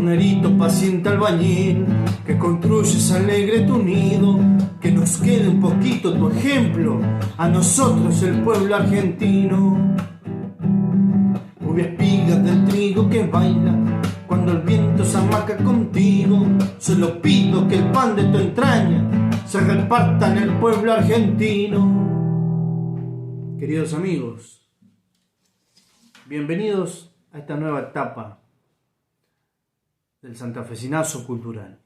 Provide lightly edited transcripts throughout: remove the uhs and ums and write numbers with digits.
Jornerito paciente albañil, que construyes alegre tu nido, que nos quede un poquito tu ejemplo, a nosotros el pueblo argentino. Rubia espiga del trigo que baila, cuando el viento se amaca contigo, solo pido que el pan de tu entraña se reparta en el pueblo argentino. Queridos amigos, bienvenidos a esta nueva etapa del santafesinazo cultural,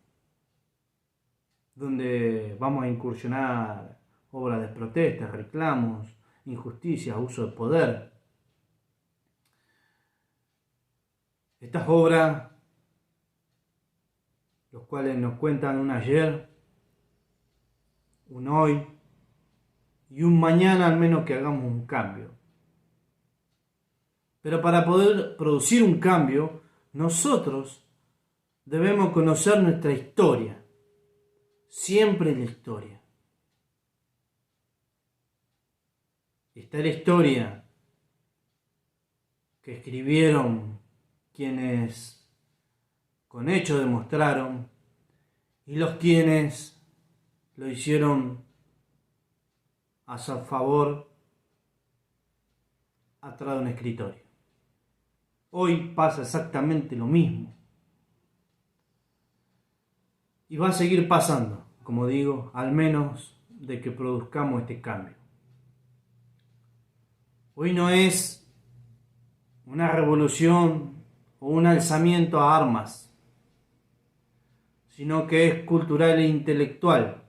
donde vamos a incursionar obras de protesta, reclamos, injusticias, abuso de poder. Estas obras, los cuales nos cuentan un ayer, un hoy y un mañana, al menos que hagamos un cambio. Pero para poder producir un cambio, nosotros debemos conocer nuestra historia, siempre la historia. Está la historia que escribieron quienes con hechos demostraron y los quienes lo hicieron a su favor atrás de un escritorio. Hoy pasa exactamente lo mismo. Y va a seguir pasando, como digo, al menos de que produzcamos este cambio. Hoy no es una revolución o un alzamiento a armas, sino que es cultural e intelectual.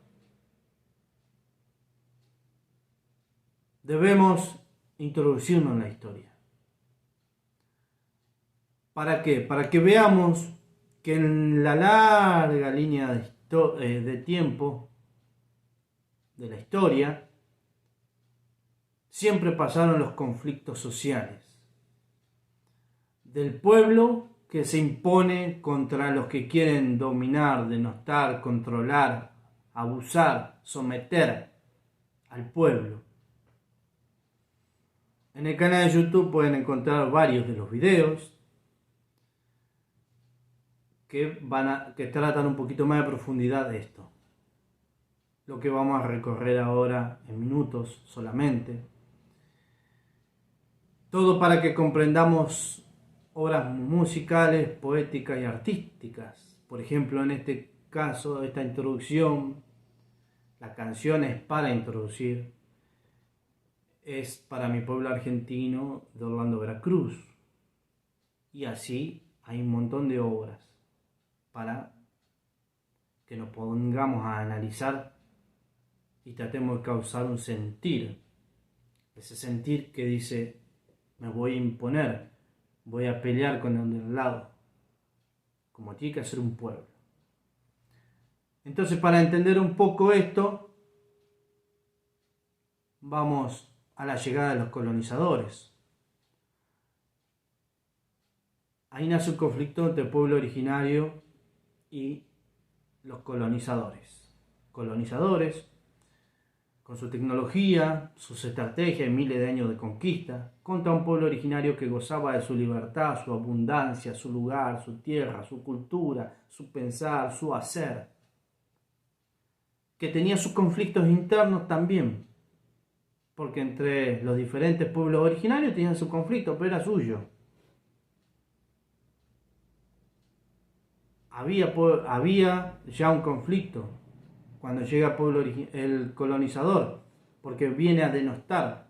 Debemos introducirnos en la historia. ¿Para qué? Para que veamos que en la larga línea de tiempo de la historia siempre pasaron los conflictos sociales del pueblo que se impone contra los que quieren dominar, denostar, controlar, abusar, someter al pueblo. En el canal de YouTube pueden encontrar varios de los videos que tratan un poquito más de profundidad de esto. Lo que vamos a recorrer ahora en minutos solamente. Todo para que comprendamos obras musicales, poéticas y artísticas. Por ejemplo, en este caso, esta introducción, la canción es para introducir, es para mi pueblo argentino de Orlando, Veracruz. Y así hay un montón de obras para que nos pongamos a analizar y tratemos de causar un sentir. Ese sentir que dice, me voy a imponer, voy a pelear con el del lado, como tiene que hacer un pueblo. Entonces, para entender un poco esto, vamos a la llegada de los colonizadores. Ahí nace un conflicto entre el pueblo originario y los colonizadores. Colonizadores, con su tecnología, sus estrategias y miles de años de conquista, contra un pueblo originario que gozaba de su libertad, su abundancia, su lugar, su tierra, su cultura, su pensar, su hacer, que tenía sus conflictos internos también, porque entre los diferentes pueblos originarios tenían su conflicto, pero era suyo. Había ya un conflicto cuando llega el colonizador, porque viene a denostar.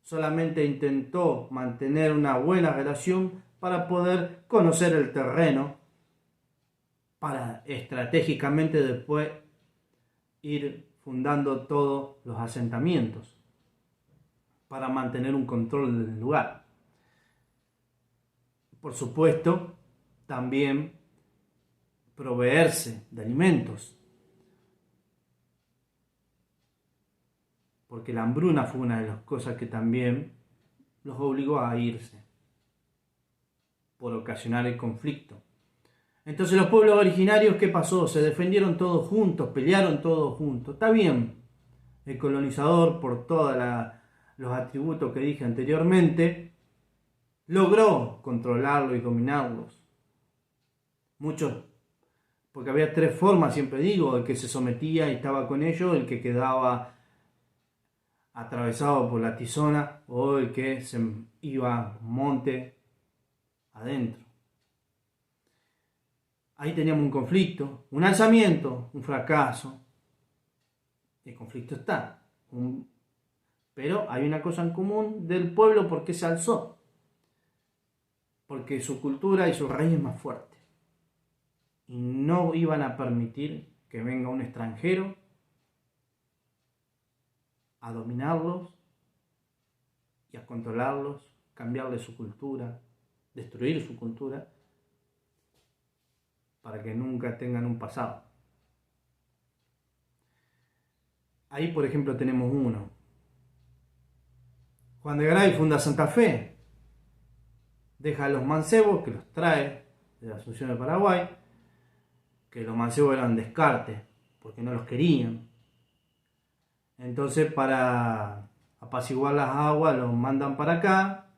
Solamente intentó mantener una buena relación para poder conocer el terreno, para estratégicamente después ir fundando todos los asentamientos, para mantener un control del lugar. Por supuesto, también proveerse de alimentos, porque la hambruna fue una de las cosas que también los obligó a irse, por ocasionar el conflicto. Entonces los pueblos originarios, ¿qué pasó? Se defendieron todos juntos, pelearon todos juntos. Está bien, el colonizador, por todos los atributos que dije anteriormente, logró controlarlo y dominarlos. Muchos, porque había tres formas, siempre digo: el que se sometía y estaba con ellos, el que quedaba atravesado por la tizona, o el que se iba monte adentro. Ahí teníamos un conflicto, un alzamiento, un fracaso. El conflicto está. Pero hay una cosa en común del pueblo: ¿por qué se alzó? Porque su cultura y su raíz es más fuerte. Y no iban a permitir que venga un extranjero a dominarlos y a controlarlos, cambiarle su cultura, destruir su cultura, para que nunca tengan un pasado. Ahí, por ejemplo, tenemos uno. Juan de Garay funda Santa Fe, deja a los mancebos, que los trae de la Asunción de Paraguay, que los mancebos eran descarte, porque no los querían. Entonces, para apaciguar las aguas, los mandan para acá,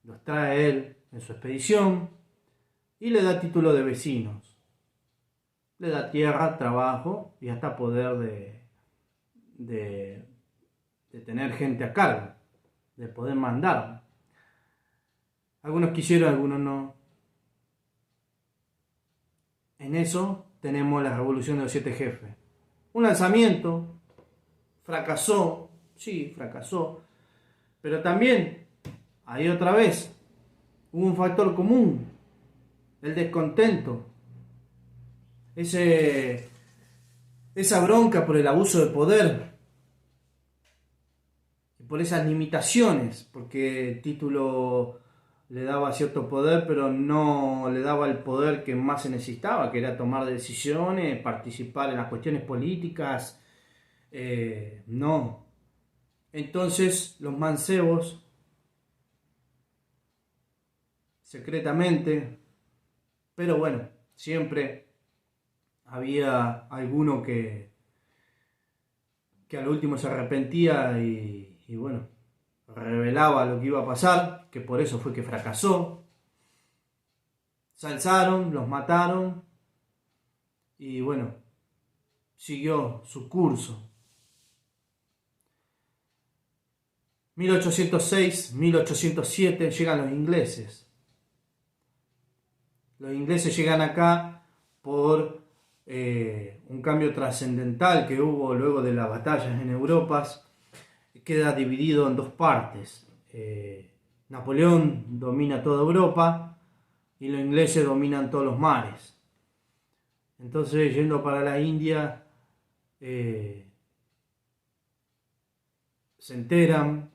los trae él en su expedición y le da título de vecinos. Le da tierra, trabajo y hasta poder de tener gente a cargo, de poder mandar. Algunos quisieron, algunos no. En eso tenemos la revolución de los 7 jefes. Un lanzamiento, fracasó, sí, fracasó, pero también, ahí otra vez, hubo un factor común: el descontento, esa bronca por el abuso de poder, por esas limitaciones, porque el título le daba cierto poder, pero no le daba el poder que más se necesitaba, que era tomar decisiones, participar en las cuestiones políticas. No. Entonces los mancebos, secretamente, pero bueno, siempre había alguno que a lo último se arrepentía y bueno, revelaba lo que iba a pasar, que por eso fue que fracasó. Se alzaron, los mataron y bueno, siguió su curso. 1806, 1807 llegan los ingleses. Los ingleses llegan acá por un cambio trascendental que hubo luego de las batallas en Europa. Queda dividido en dos partes. Napoleón domina toda Europa y los ingleses dominan todos los mares. Entonces, yendo para la India, se enteran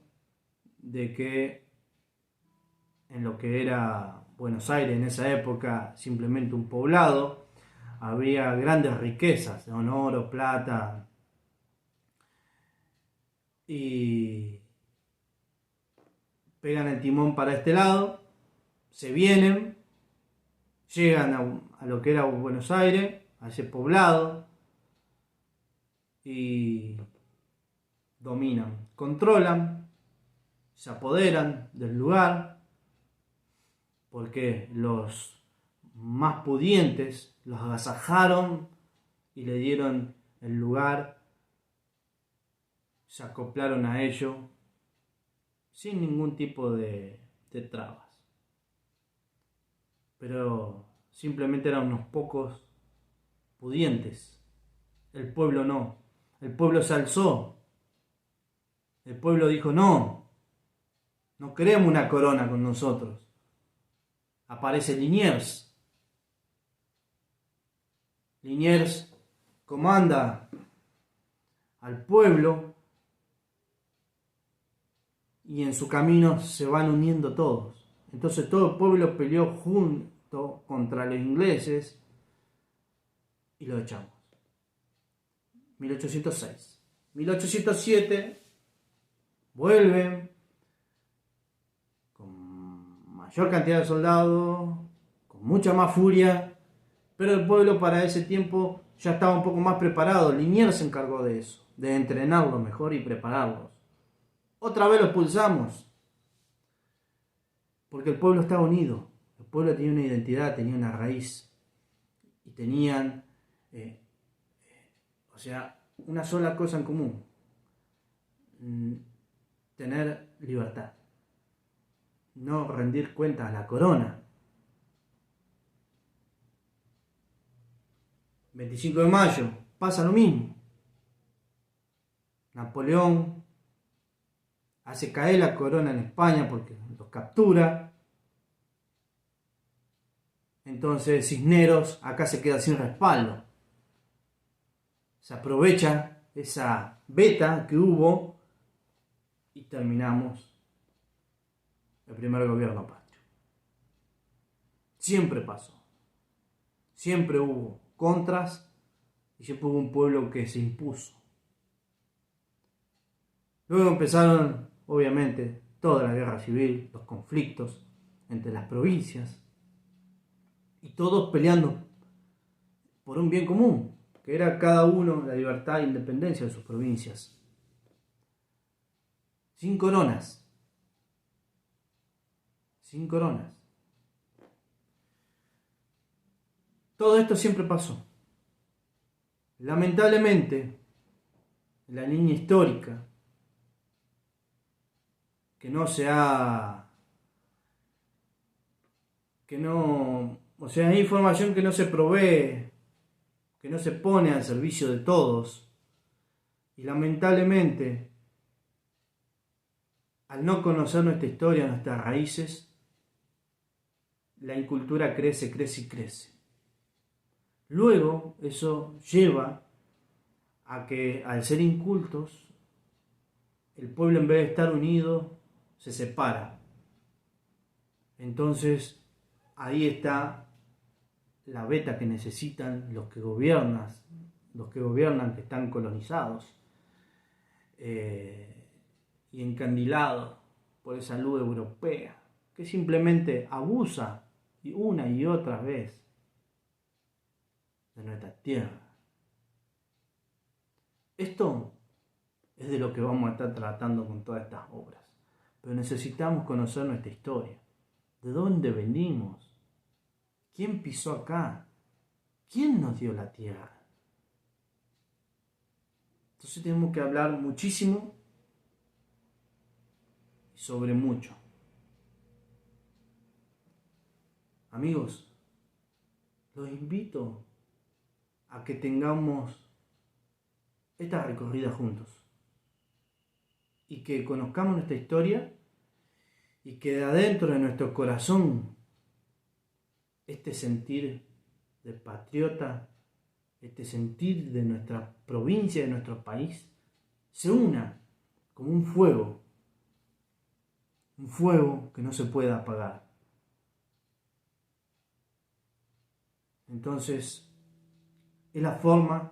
de que en lo que era Buenos Aires en esa época, simplemente un poblado, había grandes riquezas, oro, plata, y pegan el timón para este lado, se vienen, llegan a lo que era Buenos Aires, a ese poblado, y dominan, controlan, se apoderan del lugar, porque los más pudientes los agasajaron y le dieron el lugar, se acoplaron a ello sin ningún tipo de trabas. Pero simplemente eran unos pocos pudientes. El pueblo no. El pueblo se alzó. El pueblo dijo: no, no queremos una corona con nosotros. Aparece Liniers. Liniers comanda al pueblo y en su camino se van uniendo todos. Entonces todo el pueblo peleó junto contra los ingleses y lo echamos. 1806. 1807 vuelven con mayor cantidad de soldados, con mucha más furia, pero el pueblo para ese tiempo ya estaba un poco más preparado. Liniers se encargó de eso, de entrenarlos mejor y prepararlos. Otra vez lo expulsamos, porque el pueblo estaba unido, el pueblos tenían una identidad, tenían una raíz y tenían, una sola cosa en común, tener libertad, no rendir cuentas a la corona. 25 de mayo, pasa lo mismo. Napoleón hace caer la corona en España porque los captura. Entonces Cisneros acá se queda sin respaldo. Se aprovecha esa beta que hubo y terminamos el primer gobierno patrio. Siempre pasó. Siempre hubo contras y siempre hubo un pueblo que se impuso. Luego empezaron, obviamente, toda la guerra civil, los conflictos entre las provincias y todos peleando por un bien común, que era cada uno la libertad e independencia de sus provincias. Sin coronas. Sin coronas. Todo esto siempre pasó. Lamentablemente, la línea histórica, que no se ha... hay información que no se provee, que no se pone al servicio de todos. Y lamentablemente, al no conocer nuestra historia, nuestras raíces, la incultura crece, crece y crece. Luego, eso lleva a que, al ser incultos, el pueblo, en vez de estar unido, se separa. Entonces, ahí está la beta que necesitan los que gobiernan, que están colonizados y encandilados por esa luz europea, que simplemente abusa una y otra vez de nuestra tierra. Esto es de lo que vamos a estar tratando con todas estas obras. Pero necesitamos conocer nuestra historia. ¿De dónde venimos? ¿Quién pisó acá? ¿Quién nos dio la tierra? Entonces tenemos que hablar muchísimo y sobre mucho. Amigos, los invito a que tengamos esta recorrida juntos y que conozcamos nuestra historia y que de adentro de nuestro corazón este sentir de patriota, este sentir de nuestra provincia, de nuestro país, se una como un fuego que no se puede apagar. Entonces, es la forma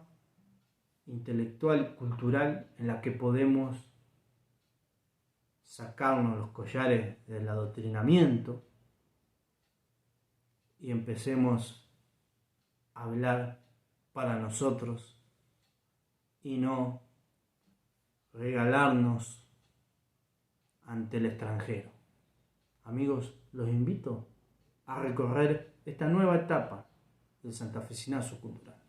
intelectual y cultural en la que podemos sacarnos los collares del adoctrinamiento y empecemos a hablar para nosotros y no regalarnos ante el extranjero. Amigos, los invito a recorrer esta nueva etapa del santafesinazo cultural.